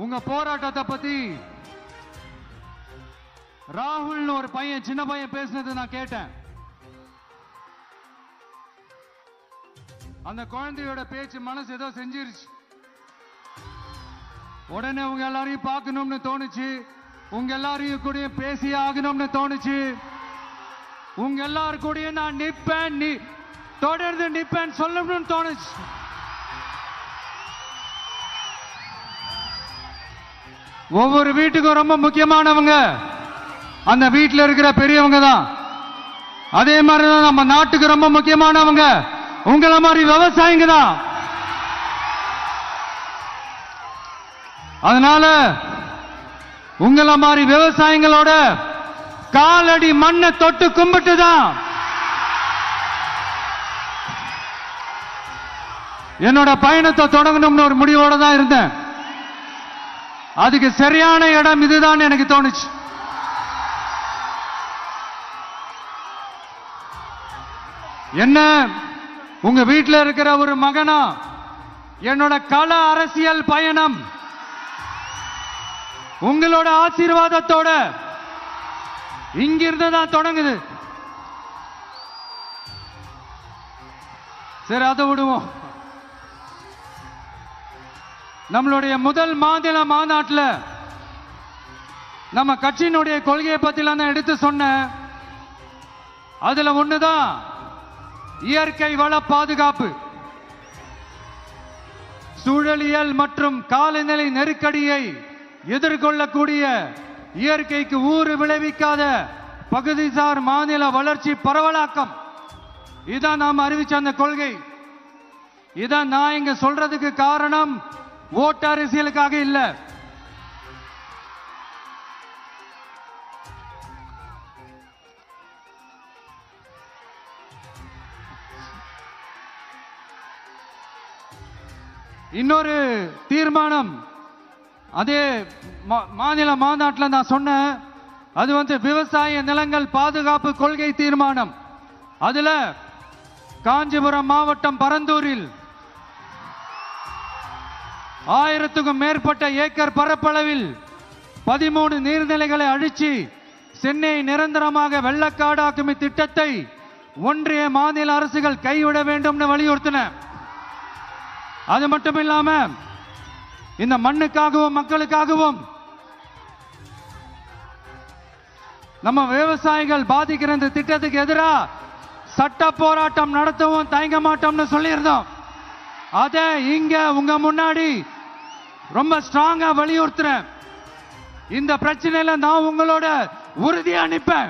உங்க போராட்டத்தை பத்தி ராகுல்னு ஒரு பையன், சின்ன பையன் பேசினது நான் கேட்டேன். அந்த குழந்தையோட பேச்சு மனசு ஏதோ செஞ்சிருச்சு. உடனே உங்க எல்லாரையும் பார்க்கணும்னு தோணுச்சு, உங்க எல்லாரையும் கூட பேசி ஆகணும்னு தோணுச்சு. உங்க எல்லாரும் கூட நான் நிப்பேன், தொடர்ந்து நிப்பேன் சொல்லணும்னு தோணுச்சு. ஒவ்வொரு வீட்டுக்கும் ரொம்ப முக்கியமானவங்க அந்த வீட்டில் இருக்கிற பெரியவங்க தான். அதே மாதிரிதான் நம்ம நாட்டுக்கு ரொம்ப முக்கியமானவங்க உங்களை மாதிரி விவசாயிங்க தான். அதனால உங்களை மாதிரி விவசாயிகளோட காலடி மண்ணை தொட்டு கும்பிட்டு தான் என்னோட பயணத்தை தொடங்கணும்னு ஒரு முடிவோட தான் இருந்தேன். அதுக்கு சரியான இடம் இதுதான் எனக்கு தோணுச்சு. என்ன உங்க வீட்டில் இருக்கிற ஒரு மகனா என்னோட கள அரசியல் பயணம் உங்களோட ஆசீர்வாதத்தோட இங்கிருந்து தான் தொடங்குது. சரி, அதை விடுவோம். நம்மளுடைய முதல் மாநில மாநாட்டில் நம்ம கட்சியினுடைய கொள்கையை பத்திலாம் தான் எடுத்து சொன்னேன். அதுல ஒண்ணுதான் இயற்கை வள பாதுகாப்பு. சூழலியல் மற்றும் காலநிலை நெருக்கடியை எதிர்கொள்ளக்கூடிய இயற்கைக்கு ஊறு விளைவிக்காத பகுதிசார் மாநில வளர்ச்சி பரவலாக்கம். இதான் நாம் அறிவிச்ச அந்த கொள்கை. இதான் நான் இங்க சொல்றதுக்கு காரணம் ஓட்டு அரசியலுக்காக இல்ல. இன்னொரு தீர்மானம் அதே மாநில மாநாட்டில் நான் சொன்னேன். அது விவசாய நிலங்கள் பாதுகாப்பு கொள்கை தீர்மானம். அதுல காஞ்சிபுரம் மாவட்டம் பரந்தூரில் 1000க்கும் மேற்பட்ட ஏக்கர் பரப்பளவில் 13 நீர்நிலைகளை அழிச்சு சென்னை நிரந்தரமாக வெள்ளக்காடாக்கும் திட்டத்தை ஒன்றிய மாநில அரசுகள் கைவிட வேண்டும் வலியுறுத்தின. அது மட்டும் இல்லாம இந்த மண்ணுக்காகவும் மக்களுக்காகவும் நம்ம விவசாயிகள் பாதிக்கிற இந்த திட்டத்துக்கு எதிராக சட்ட போராட்டம் நடத்தவும் தயங்க மாட்டோம்னு சொல்லியிருந்தோம். அதை இங்க உங்க முன்னாடி ரொம்ப ஸ்ட்ராங்கா வலியுறுத்துறேன். இந்த பிரச்சனையில நான் உங்களோட உறுதியா நிப்பேன்.